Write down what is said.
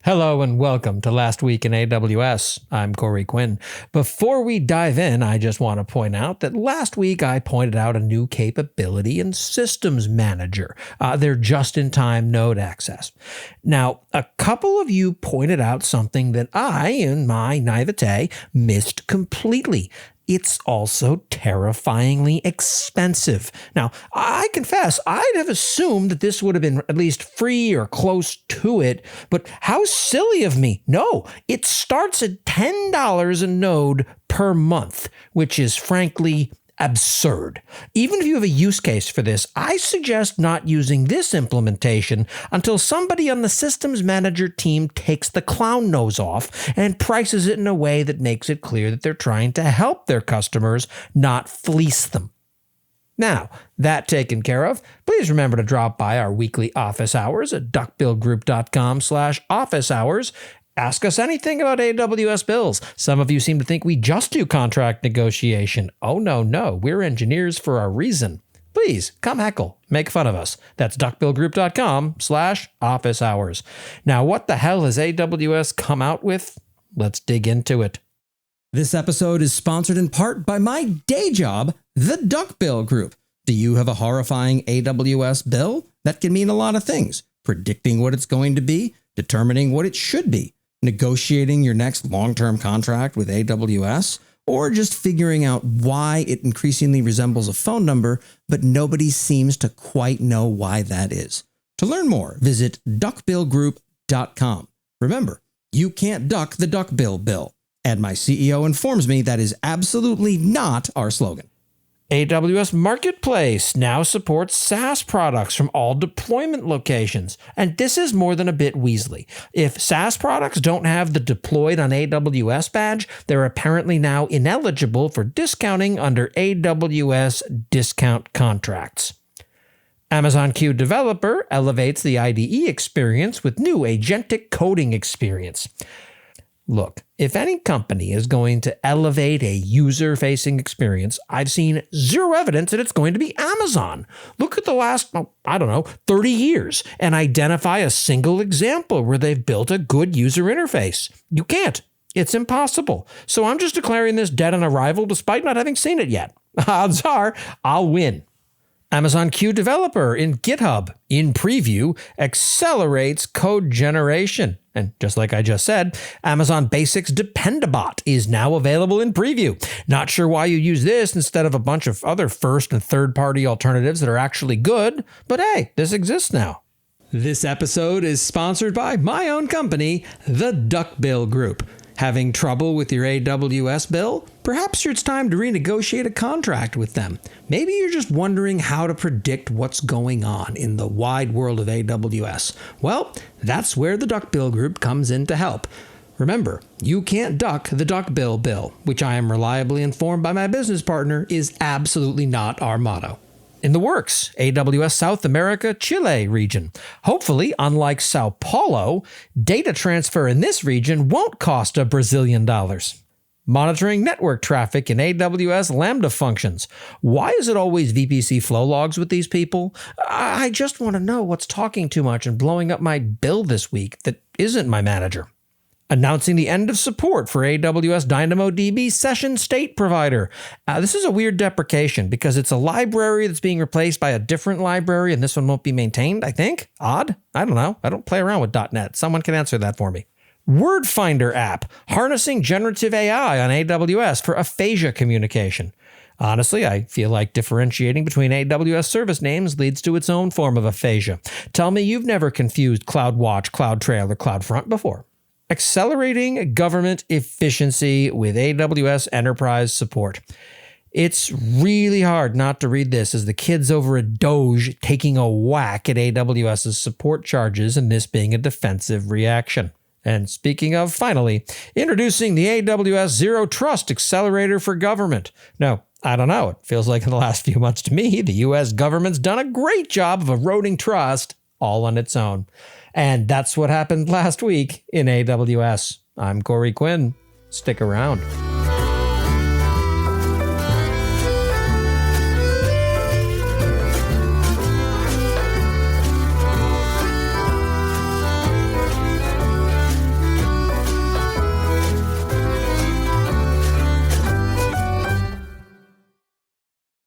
Hello and welcome to Last Week in AWS. I'm Corey Quinn. Before we dive in, I just want to point out that last week I pointed out a new capability in Systems Manager, their just-in-time node access. Now, a couple of you pointed out something that I, in my naivete, missed completely. It's also terrifyingly expensive. Now, I confess, I'd have assumed that this would have been at least free or close to it, but how silly of me. No, it starts at $10 a node per month, which is frankly absurd. Even if you have a use case for this, I suggest not using this implementation until somebody on the Systems Manager team takes the clown nose off and prices it in a way that makes it clear that they're trying to help their customers, not fleece them. Now, that taken care of, please remember to drop by our weekly office hours at duckbillgroup.com/office hours. Ask us anything about AWS bills. Some of you seem to think we just do contract negotiation. Oh, no, we're engineers for a reason. Please come heckle, make fun of us. That's duckbillgroup.com/office hours. Now, what the hell has AWS come out with? Let's dig into it. This episode is sponsored in part by my day job, the Duckbill Group. Do you have a horrifying AWS bill? That can mean a lot of things. Predicting what it's going to be, determining what it should be, negotiating your next long-term contract with AWS, or just figuring out why it increasingly resembles a phone number, but nobody seems to quite know why that is. To learn more, visit duckbillgroup.com. Remember, you can't duck the duckbill bill. And my CEO informs me that is absolutely not our slogan. AWS Marketplace now supports SaaS products from all deployment locations. And this is more than a bit Weasley. If SaaS products don't have the deployed on AWS badge, they're apparently now ineligible for discounting under AWS discount contracts. Amazon Q Developer elevates the IDE experience with new agentic coding experience. Look, if any company is going to elevate a user-facing experience, I've seen zero evidence that it's going to be Amazon. Look at the last, 30 years and identify a single example where they've built a good user interface. You can't. It's impossible. So I'm just declaring this dead on arrival despite not having seen it yet. Odds are I'll win. Amazon Q Developer in GitHub, in preview, accelerates code generation. And just like I just said, Amazon Basics Dependabot is now available in preview. Not sure why you use this instead of a bunch of other first and third-party alternatives that are actually good, but hey, this exists now. This episode is sponsored by my own company, the Duckbill Group. Having trouble with your AWS bill? Perhaps it's time to renegotiate a contract with them. Maybe you're just wondering how to predict what's going on in the wide world of AWS. Well, that's where the Duckbill Group comes in to help. Remember, you can't duck the Duckbill bill, which I am reliably informed by my business partner is absolutely not our motto. In the works, AWS South America, Chile region. Hopefully, unlike Sao Paulo, data transfer in this region won't cost $1 Brazilian. Monitoring network traffic in AWS Lambda functions. Why is it always VPC flow logs with these people? I just want to know what's talking too much and blowing up my bill this week that isn't my manager. Announcing the end of support for AWS DynamoDB Session State Provider. This is a weird deprecation because it's a library that's being replaced by a different library and this one won't be maintained, I think. Odd? I don't know. I don't play around with .NET. Someone can answer that for me. Word Finder app, harnessing generative AI on AWS for aphasia communication. Honestly, I feel like differentiating between AWS service names leads to its own form of aphasia. Tell me you've never confused CloudWatch, CloudTrail, or CloudFront before. Accelerating government efficiency with AWS enterprise support. It's really hard not to read this as the kids over at Doge taking a whack at AWS's support charges and this being a defensive reaction. And speaking of, finally, introducing the AWS Zero Trust Accelerator for Government. No, I don't know. It feels like in the last few months to me, the U.S. government's done a great job of eroding trust all on its own. And that's what happened last week in AWS. I'm Corey Quinn. Stick around.